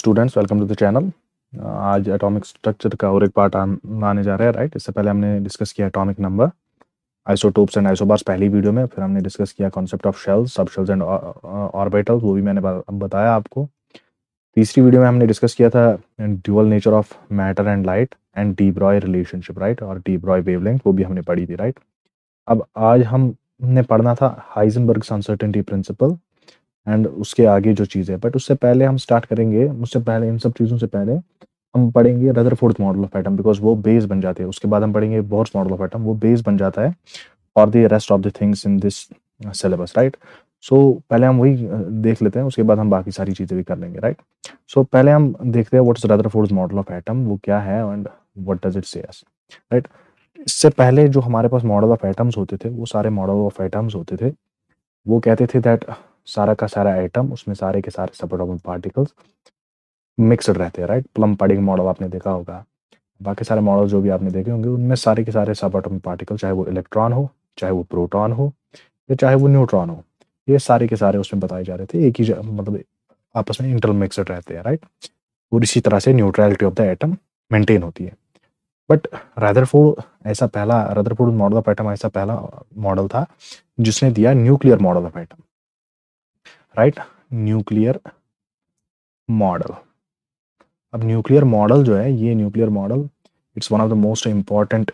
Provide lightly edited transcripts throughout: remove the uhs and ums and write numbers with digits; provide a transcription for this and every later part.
Students, welcome to the channel. आज atomic structure का और एक पार्ट आने जा रहा है। राइट, इससे पहले हमने डिस्कस किया atomic number, isotopes and isobars पहली वीडियो में। फिर हमने डिस्कस किया कॉन्सेप्ट ऑफ शेल्स, सब शेल्स एंड ऑर्बिटल्स, वो भी मैंने बताया आपको। तीसरी वीडियो में हमने डिस्कस किया था dual nature of matter and light and D Broglie relationship, right, और डी ब्रॉय वेवलेंथ, वो भी हमने पढ़ी थी। राइट, अब आज हमने पढ़ना था हाइजेनबर्ग्स अनसर्टेनिटी प्रिंसिपल एंड उसके आगे जो चीज़ है। बट उससे पहले हम स्टार्ट करेंगे, उससे पहले इन सब चीज़ों से पहले हम पढ़ेंगे Rutherford model of atom, because वो बेस बन जाते हैं। उसके बाद हम पढ़ेंगे बोर्स मॉडल ऑफ एटम, वो बेस बन जाता है for the rest of the things in this syllabus. Right, so पहले हम वही देख लेते हैं, उसके बाद हम बाकी सारी चीज़ें भी कर लेंगे। राइट, सो पहले हम देखते हैं what is Rutherford model of atom, वो क्या है एंड व्हाट डज इट से अस। राइट, इससे पहले जो हमारे पास मॉडल ऑफ एटम्स होते थे, वो सारे मॉडल ऑफ एटम्स होते थे, वो कहते थे दैट सारा का सारा एटम, उसमें सारे के सारे सबएटॉमिक पार्टिकल्स मिक्सड रहते हैं। राइट, प्लम पडिंग मॉडल आपने देखा होगा, बाकी सारे मॉडल जो भी आपने देखे होंगे, उनमें सारे के सारे सबएटॉमिक पार्टिकल, चाहे वो इलेक्ट्रॉन हो, चाहे वो प्रोटॉन हो, या चाहे वो न्यूट्रॉन हो, ये सारे के सारे उसमें बताए जा रहे थे। एक ही मतलब आपस में इंटर मिक्सड रहते हैं। राइट, और इसी तरह से neutrality of the atom maintain होती है। But Rutherford model of atom ऐसा पहला मॉडल था जिसने दिया nuclear model of atom. Right, nuclear model. अब न्यूक्लियर मॉडल जो है, ये nuclear model it's one of the most important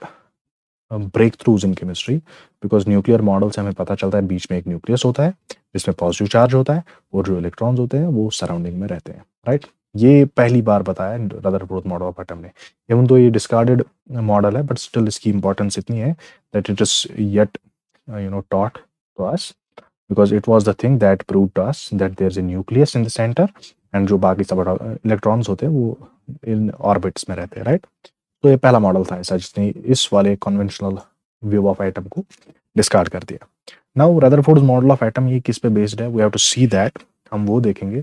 breakthroughs in chemistry, because nuclear model से हमें पता चलता है बीच में एक न्यूक्लियस होता है जिसमें पॉजिटिव चार्ज होता है, और जो इलेक्ट्रॉन्स होते हैं वो सराउंडिंग में रहते हैं। राइट, ये पहली बार बताया रदरफोर्ड मॉडल ऑफ एटम ने। इवन तो ये डिस्कार्डेड मॉडल है, बट स्टिल इसकी इंपॉर्टेंस इतनी है that it is yet taught to us, because it was the thing that proved to us that there's a nucleus in the center and जो बाकी सब इलेक्ट्रॉन्स होते हैं वो इन ऑर्बिट्स में रहते हैं। राइट, तो ये पहला मॉडल था ऐसा जिसने इस वाले कन्वेंशनल व्यू ऑफ एटम को डिस्कार्ड कर दिया। Now Rutherford model of atom ये किस पे बेस्ड है, we have to see that, हम वो देखेंगे।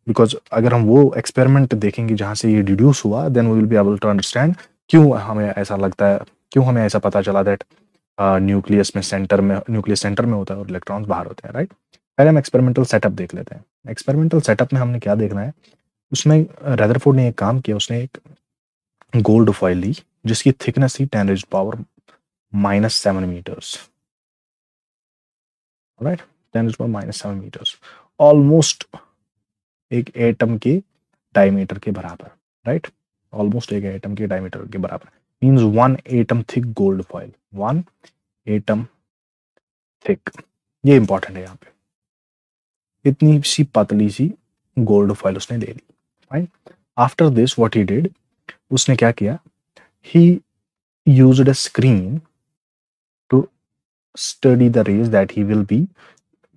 बिकॉज अगर हम वो एक्सपेरिमेंट देखेंगे जहाँ से ये डिड्यूस हुआ, then we will be able to understand क्यों हमें ऐसा लगता है, क्यों हमें ऐसा पता चला दैट न्यूक्लियस सेंटर में होता है और इलेक्ट्रॉन्स बाहर होते हैं। राइट, पहले हम एक्सपेरिमेंटल सेटअप देख लेते हैं। एक्सपेरिमेंटल सेटअप में हमने क्या देखना है, उसमें रदरफोर्ड ने एक काम किया, उसने एक गोल्ड फॉइल ली जिसकी थिकनेस थी 10⁻⁻7 मीटर्स। राइट, 10⁻⁻7 मीटर्स, ऑलमोस्ट एक एटम के डायमीटर के बराबर। राइट, ऑलमोस्ट एक एटम के डायमीटर के बराबर means 1 atom thick gold foil, 1 atom thick. ये इंपॉर्टेंट है यहाँ पे, इतनी सी पतली सी गोल्ड फॉइल उसने ले ली। Fine, after this what he did, उसने क्या किया, he used a screen to study the rays that he will be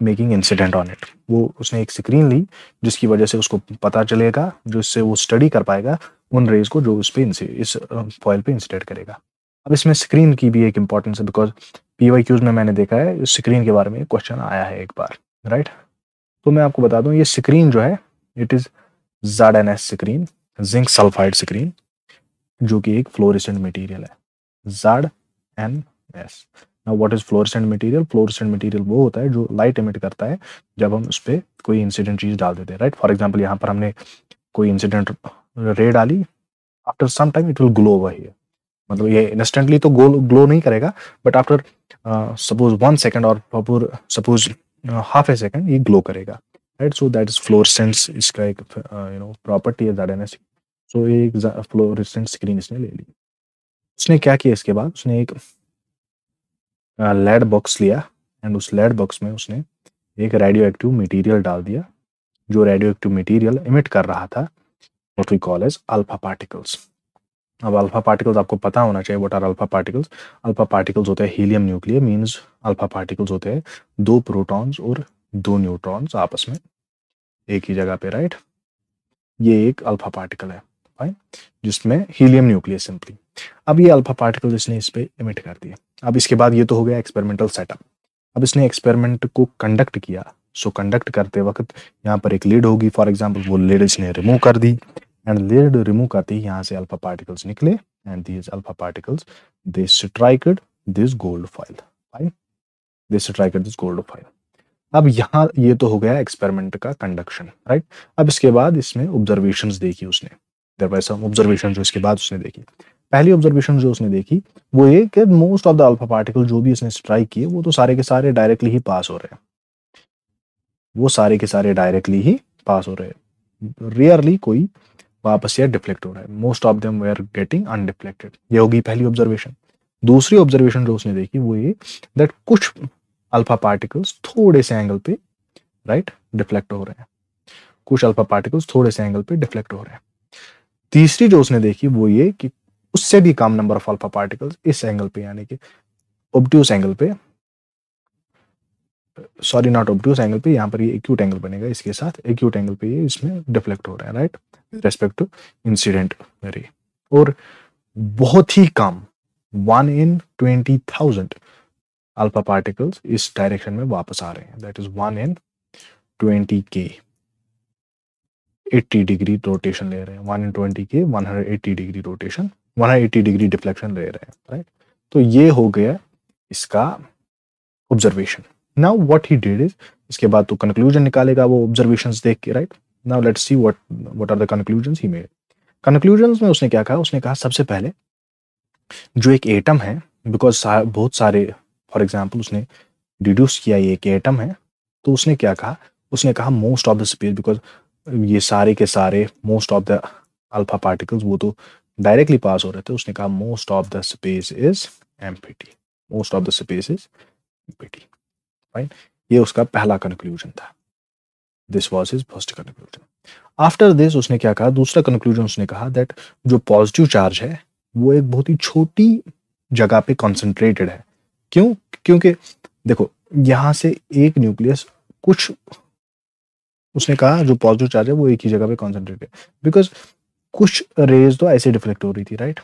making incident on it. वो उसने एक स्क्रीन ली जिसकी वजह से उसको पता चलेगा, जिससे वो स्टडी कर पाएगा उन रेज को जो उस पे इस फॉइल पे इंसिडेंट करेगा। अब इसमें स्क्रीन की भी एक इंपॉर्टेंस है, बिकॉज PYQs में मैंने देखा है इस स्क्रीन के बारे में क्वेश्चन आया है एक बार। राइट, तो मैं आपको बता दूं, ये स्क्रीन जो है it is ZnS screen, zinc sulphide screen, जो कि एक फ्लोरेसेंट मटेरियल है, ZnS। Now what is fluorescent material? Fluorescent material वो होता है जो लाइट एमिट करता है जब हम उस पर कोई इंसिडेंट चीज डाल देते हैं। राइट, फॉर एग्जाम्पल यहाँ पर हमने कोई इंसिडेंट रे डाली, after some time it will glow over here, मतलब ये इंस्टेंटली तो ग्लो नहीं करेगा, बट आफ्टर सपोज 1 सेकेंड और सपोज हाफ ए सेकेंड ये ग्लो करेगा। Right, so that is fluorescence, इसका एक प्रॉपर्टी है ZnS। सो ये एक फ्लोरेसेंट स्क्रीन इसने ले ली। उसने क्या किया, इसके बाद उसने एक लेड बॉक्स लिया एंड उस लेड बॉक्स में उसने एक रेडियो एक्टिव मटीरियल डाल दिया, जो रेडियो एक्टिव मटीरियल इमिट कर रहा था what we call as alpha particles. अब अल्फा पार्टिकल्स आपको पता होना चाहिए, what are alpha particles? Alpha particles होते हैं helium nuclear, means alpha particles होते हैं 2 प्रोटॉन्स और 2 न्यूट्रॉन्स आपस में एक ही जगह पे। राइट, ये एक अल्फा पार्टिकल है, फाइन, जिसमें हीलियम न्यूक्लियस सिंपली। अब ये अल्फा पार्टिकल इसने इस पे इमिट कर दिया। अब इसके बाद ये तो हो गया एक्सपेरिमेंटल सेटअप। अब इसने एक्सपेरिमेंट को कंडक्ट किया। सो कंडक्ट करते वक्त यहाँ पर एक लीड होगी, फॉर एग्जाम्पल वो लीड इसने रिमूव कर दी, एंड लीड रिमूव करते ही यहाँ से अल्फा पार्टिकल्स निकले, and these alpha particles they स्ट्राइक्ड this gold foil, fine, they स्ट्राइक्ड this gold foil. अब यहाँ ये तो हो गया एक्सपेरिमेंट का कंडक्शन, राइट। अब इसके बाद इसमें ऑब्जर्वेशंस देखी उसने, देयर वर सम ऑब्जर्वेशन जो इसके बाद उसने देखी। पहली ऑब्जर्वेशन जो उसने देखी वो ये कि most of the alpha particle जो भी उसने स्ट्राइक किए वो तो सारे के सारे डायरेक्टली ही पास हो रहे हैं, वो सारे के सारे डायरेक्टली ही पास हो रहे हैं, रेयरली कोई वापस से डिफ्लेक्ट हो रहा है, most of them were getting undeflected. ये होगी पहली ऑब्जर्वेशन। दूसरी ऑब्जर्वेशन जो उसने देखी वो ये दैट कुछ अल्फा पार्टिकल्स थोड़े से एंगल पे, राइट, डिफ्लेक्ट हो रहे हैं, कुछ अल्फा पार्टिकल्स थोड़े से एंगल पे डिफ्लेक्ट हो रहे हैं। तीसरी जो उसने देखी वो ये कि उससे भी कम नंबर ऑफ अल्फा पार्टिकल्स इस एंगल पे, यानी कि ऑब्ट्यूस एंगल पे, सॉरी नॉट ऑब्ट्यूस एंगल पे, यहाँ पर ये एक्यूट एंगल बनेगा, इसके साथ एक्यूट एंगल पे ये इसमें डिफ्लेक्ट हो रहा है, right, with respect to incident ray. और बहुत ही कम 1 in 20,000 अल्फा पार्टिकल्स इस डायरेक्शन में वापस आ रहे हैं, that is 1 in 20K 80 degree rotation ले रहे हैं, 1 in 20K 180 degree rotation, 180 degree deflection ले रहे हैं, राइट। तो ये हो गया इसका observation. Now what he did is, इसके बाद तो कंक्लूजन निकालेगा वो ऑब्जर्वेशंस देख के, right. Now let's see what are the conclusions he made. Conclusions में उसने क्या कहा, उसने कहा सबसे पहले जो एक एटम है, बिकॉज बहुत सारे, फॉर एग्जाम्पल उसने डिड्यूस किया ये एक एटम है, तो उसने क्या कहा, उसने कहा most of the space, because ये सारे के सारे most of the alpha particles वो तो डायरेक्टली पास हो रहे थे, उसने कहा most of the space is empty, most of the space is empty, right. ये उसका पहला कंक्लूजन था, this was his first conclusion. After this उसने क्या कहा, दूसरा कंक्लूजन उसने कहा दैट जो पॉजिटिव चार्ज है वो एक बहुत ही छोटी जगह पे कॉन्सेंट्रेटेड है। क्यों? क्योंकि देखो यहां से एक न्यूक्लियस, कुछ उसने कहा जो पॉजिटिव चार्ज है वो एक ही जगह पे कॉन्सेंट्रेटेड है, बिकॉज कुछ रेज तो ऐसे डिफ्लेक्ट हो रही थी, राइट,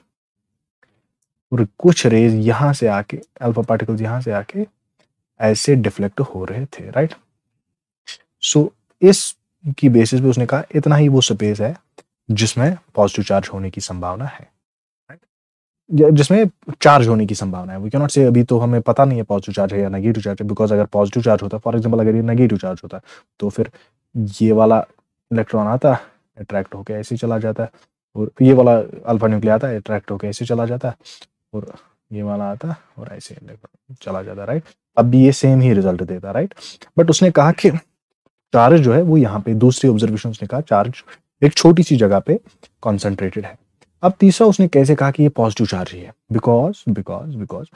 और कुछ रेज यहां से आके, अल्फा पार्टिकल्स यहां से आके ऐसे डिफ्लेक्ट हो रहे थे, राइट। सो इस की बेसिस पे उसने कहा इतना ही वो स्पेस है जिसमें पॉजिटिव चार्ज होने की संभावना है, जिसमें चार्ज होने की संभावना है। वी कैन नॉट से, अभी तो हमें पता नहीं है पॉजिटिव चार्ज है या नेगेटिव चार्ज है, बिकॉज अगर पॉजिटिव चार्ज होता, फॉर एग्जांपल अगर ये नेगेटिव चार्ज होता तो फिर ये वाला इलेक्ट्रॉन आता, अट्रैक्ट होकर ऐसे चला जाता, और ये वाला अल्फा न्यूक्लिया आता है, अट्रैक्ट होकर ऐसे चला जाता, और ये वाला आता और ऐसे चला जाता, राइट। अब भी ये सेम ही रिजल्ट देता, राइट। बट उसने कहा कि चार्ज जो है वो यहाँ पे, दूसरी ऑब्जर्वेशन उसने कहा चार्ज एक छोटी सी जगह पे कॉन्सेंट्रेटेड है। अब तीसरा उसने कैसे कहा कि ये पॉजिटिव चार्ज ही है, बिकॉज बिकॉज बिकॉज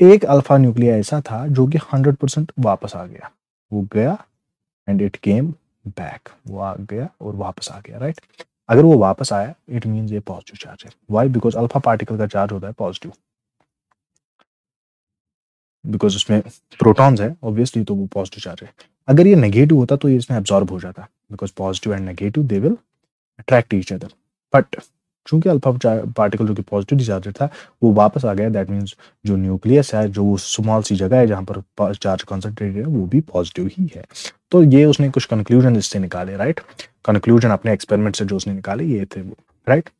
एक अल्फा न्यूक्लिया ऐसा था जो कि 100% वापस आ गया, वो गया एंड इट केम बैक, वो आ गया और वापस आ गया, राइट। अगर वो वापस आया इट मीन्स ये पॉजिटिव चार्ज है। व्हाई? बिकॉज अल्फा पार्टिकल का चार्ज होता है पॉजिटिव, बिकॉज उसमें प्रोटॉन्स है ऑब्वियसली, तो वो पॉजिटिव चार्ज है। अगर ये नेगेटिव होता तो ये इसमें एब्जॉर्ब हो जाता, because positive and negative they will attract each other. But चूंकि अल्फा पार्टिकल जो कि पॉजिटिव चार्ज था वो वापस आ गया, दैट मीन्स जो न्यूक्लियस है, जो स्मॉल सी जगह है जहां पर चार्ज कॉन्सेंट्रेटेड है, वो भी पॉजिटिव ही है। तो ये उसने कुछ कंक्लूजन इससे निकाले, राइट। कंक्लूजन अपने एक्सपेरिमेंट से जो उसने निकाले ये थे वो, राइट।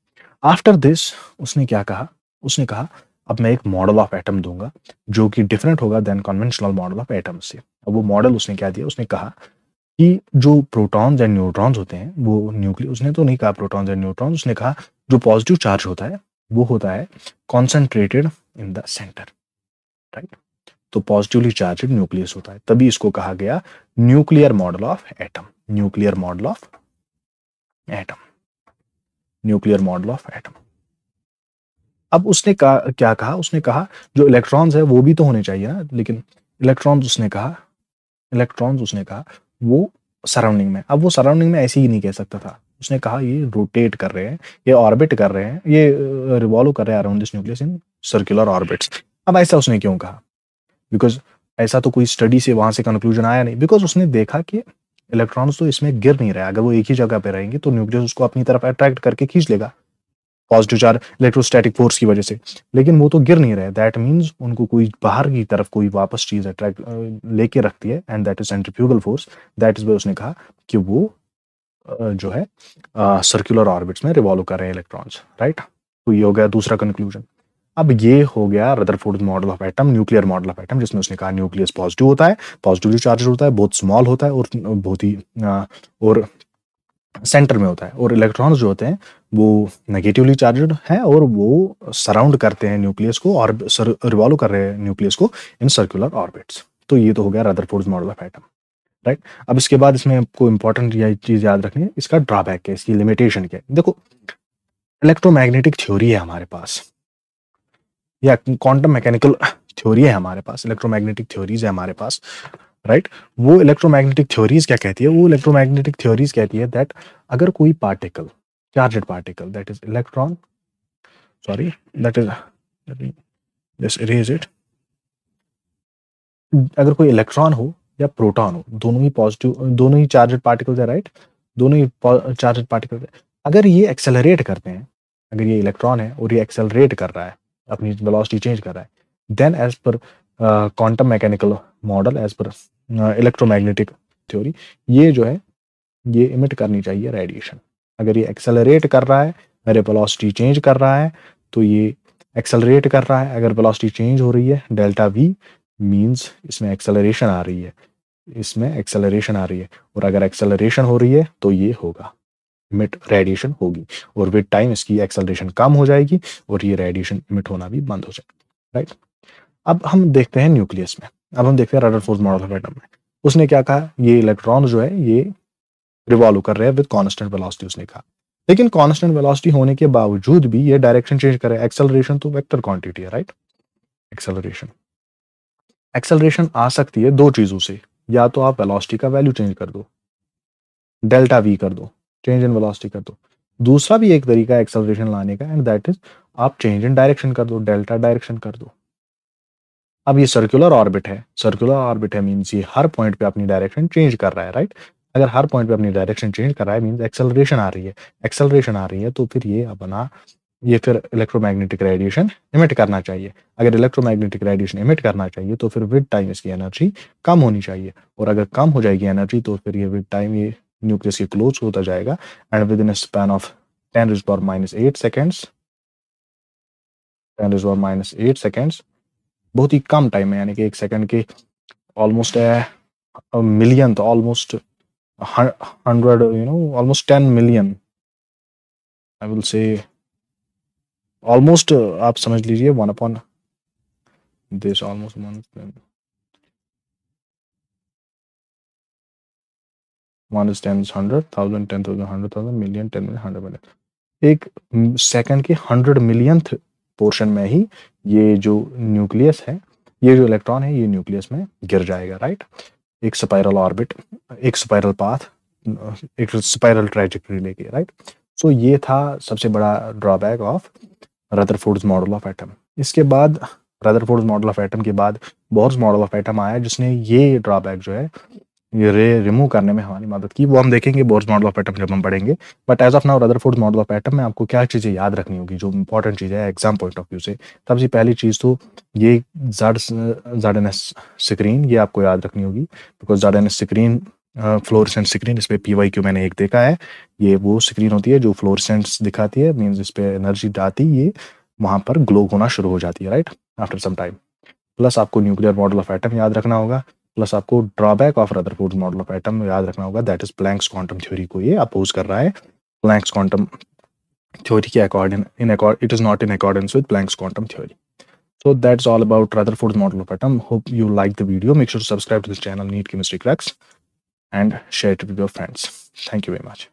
आफ्टर दिस उसने क्या कहा, उसने कहा अब मैं एक मॉडल ऑफ एटम दूंगा जो कि डिफरेंट होगा then conventional model of atom से। अब वो मॉडल उसने क्या दिया, उसने कहा कि जो प्रोटॉन्स एंड न्यूट्रॉन्स होते हैं वो न्यूक्लियस, उसने तो नहीं कहा प्रोटॉन्स एंड न्यूट्रॉन्स, उसने कहा जो पॉजिटिव चार्ज होता है वो होता है concentrated in the centre, right. तो पॉजिटिवली चार्ज न्यूक्लियस होता है, तभी इसको कहा गया nuclear model of atom, nuclear model of atom, nuclear model of atom. अब उसने कहा, क्या कहा, उसने कहा जो इलेक्ट्रॉन्स है वो भी तो होने चाहिए ना, लेकिन इलेक्ट्रॉन्स उसने कहा वो सराउंडिंग में। अब वो सराउंडिंग में ऐसे ही नहीं कह सकता था, उसने कहा ये रोटेट कर रहे हैं, ये ऑर्बिट कर रहे हैं, ये रिवॉल्व कर रहे हैं around this nucleus in circular orbits. अब ऐसा उसने क्यों कहा, बिकॉज ऐसा तो कोई स्टडी से वहां से कंक्लूजन आया नहीं, बिकॉज उसने देखा कि इलेक्ट्रॉन्स तो इसमें गिर नहीं रहा है, अगर वो एक ही जगह पे रहेंगे तो न्यूक्लियस उसको अपनी तरफ अट्रैक्ट करके खींच लेगा, पॉजिटिव चार्ज इलेक्ट्रोस्टैटिक फोर्स की वजह से, लेकिन वो तो गिर नहीं रहे, दैट मीन्स उनको कोई बाहर की तरफ कोई वापस चीज अट्रैक्ट लेके रखती है, and that is centrifugal force. That is why उसने कहा कि वो जो है सर्कुलर ऑर्बिट्स में रिवॉल्व कर रहे हैं इलेक्ट्रॉन्स, राइट। तो ये हो गया दूसरा कंक्लूजन। अब ये हो गया Rutherford model of atom, nuclear model of atom, जिसमें उसने कहा न्यूक्लियस पॉजिटिव होता है, पॉजिटिवली चार्ज होता है, बहुत स्मॉल होता है और बहुत ही और सेंटर में होता है, और इलेक्ट्रॉन्स जो होते हैं वो नेगेटिवली चार्जड है और वो सराउंड करते हैं न्यूक्लियस को और रिवॉल्व कर रहे हैं न्यूक्लियस को इन सर्कुलर ऑर्बिट्स। तो ये तो हो गया Rutherford model of atom, right. अब इसके बाद इसमें आपको इंपॉर्टेंट यह चीज याद रखनी है, इसका ड्रॉबैक क्या है, इसकी लिमिटेशन क्या है। देखो, इलेक्ट्रोमैग्नेटिक थ्योरी है हमारे पास, या क्वांटम मैकेनिकल थ्योरी है हमारे पास, इलेक्ट्रोमैग्नेटिक थ्योरीज है हमारे पास, राइट। वो इलेक्ट्रोमैग्नेटिक थ्योरीज क्या कहती है, वो इलेक्ट्रोमैग्नेटिक थ्योरीज कहती है दैट अगर कोई particle, charged particle, that is electron, sorry that is, just erase it, अगर कोई इलेक्ट्रॉन हो या प्रोटॉन हो, दोनों ही पॉजिटिव, दोनों ही चार्जड पार्टिकल्स है, राइट, दोनों ही चार्जड पार्टिकल्स है, अगर ये एक्सेलरेट करते हैं, अगर ये इलेक्ट्रॉन है और ये एक्सेलरेट कर रहा है, अपनी वेलोसिटी चेंज कर रहा है, then as per quantum mechanical model, as per electromagnetic theory, ये जो है ये इमिट करनी चाहिए रेडिएशन। अगर ये एक्सेलरेट कर रहा है, अगर वेलोसिटी चेंज कर रहा है, तो ये एक्सेलरेट कर रहा है, अगर वेलोसिटी चेंज हो रही है, डेल्टा वी मींस इसमें एक्सेलरेशन आ रही है, इसमें एक्सेलरेशन आ रही है, और अगर एक्सेलरेशन हो रही है तो ये होगा, इमिट रेडिएशन होगी, और विद टाइम इसकी एक्सेलरेशन कम हो जाएगी और ये रेडिएशन इमिट होना भी बंद हो जाएगा, राइट। अब हम देखते हैं न्यूक्लियस में, अब हम देखते हैं रदरफोर्ड मॉडल ऑफ एटम में। उसने क्या कहा, ये इलेक्ट्रॉन जो है ये रिवॉल्व कर रहे हैं विद कांस्टेंट वेलोसिटी, उसने कहा, लेकिन कांस्टेंट वेलोसिटी होने के बावजूद भी ये डायरेक्शन चेंज करे। एक्सेलरेशन तो वेक्टर क्वांटिटी है, राइट। एक्सेलरेशन आ सकती है दो चीजों से, या तो आप वेलोसिटी का वैल्यू चेंज कर दो, डेल्टा वी कर दो, चेंज इन वेलोसिटी कर दो। दूसरा भी एक तरीका है एक्सेलरेशन लाने का, एंड दैट इज आप चेंज इन डायरेक्शन कर दो, डेल्टा डायरेक्शन कर दो। अब ये सर्कुलर ऑर्बिट है, सर्कुलर ऑर्बिट है मींस ये हर पॉइंट पे अपनी डायरेक्शन चेंज कर रहा है, राइट। अगर हर पॉइंट पे अपनी डायरेक्शन चेंज कर रहा है मींस एक्सेलरेशन आ रही है, एक्सेलरेशन आ रही है, तो फिर ये अपना ये फिर इलेक्ट्रोमैग्नेटिक रेडिएशन इमिट करना चाहिए। अगर इलेक्ट्रोमैग्नेटिक रेडिएशन इमिट करना चाहिए तो फिर विद टाइम इसकी एनर्जी कम होनी चाहिए, और अगर कम हो जाएगी एनर्जी तो फिर ये विद टाइम ये न्यूक्लियस के क्लोज होता जाएगा, and with in span of 10⁻⁸ seconds, 10⁻⁸ seconds, बहुत ही कम टाइम में, यानी कि एक सेकंड के ऑलमोस्ट मिलियन, तो almost 100, almost 10 million, I will say almost, आप समझ लीजिए 1 upon this, almost 1 is 10 is 100,000, 10,000, 100,000, million, 10 million, 100 million, एक सेकंड के 100 मिलियंथ पोर्शन में ही ये जो न्यूक्लियस है, ये जो इलेक्ट्रॉन है, ये न्यूक्लियस में गिर जाएगा, राइट। एक स्पाइरल ऑर्बिट, एक स्पाइरल पाथ, एक स्पाइरल ट्रैजेक्टरी लेके, राइट। सो ये था सबसे बड़ा drawback of Rutherford's model of atom. इसके बाद रदरफोर्ड्स मॉडल ऑफ एटम के बाद बोर्स मॉडल ऑफ एटम आया, जिसने ये ड्रॉबैक जो है ये रिमूव करने में हमारी मदद की। वो हम देखेंगे बोर्स मॉडल ऑफ एटम जब हम पढ़ेंगे, but as of now Rutherford model of atom में आपको क्या चीज़ें याद रखनी होगी, जो इंपॉर्टेंट चीज़ है एग्जाम पॉइंट ऑफ व्यू से। सबसे पहली चीज़ तो ये ZNS स्क्रीन, ये आपको याद रखनी होगी, because ZNS screen fluorescent screen, इस पर PYQ मैंने एक देखा है, ये वो स्क्रीन होती है जो फ्लोरेसेंट्स दिखाती है, मीन्स इस पर एनर्जी डालती, ये वहाँ पर ग्लो होना शुरू हो जाती है, right, after some time. Plus आपको न्यूक्लियर मॉडल ऑफ एटम याद रखना होगा, प्लस आपको drawback of Rutherford model of atom याद रखना होगा, that is Planck's quantum theory को ये अपोज कर रहा है। प्लैंक्स क्वांटम थ्योरी के according it is not in accordance with Planck's quantum theory. So that's all about Rutherford's model of atom. Hope you liked the video. Make sure to subscribe to this channel, Neat Chemistry Cracks, and share it with your friends. Thank you very much.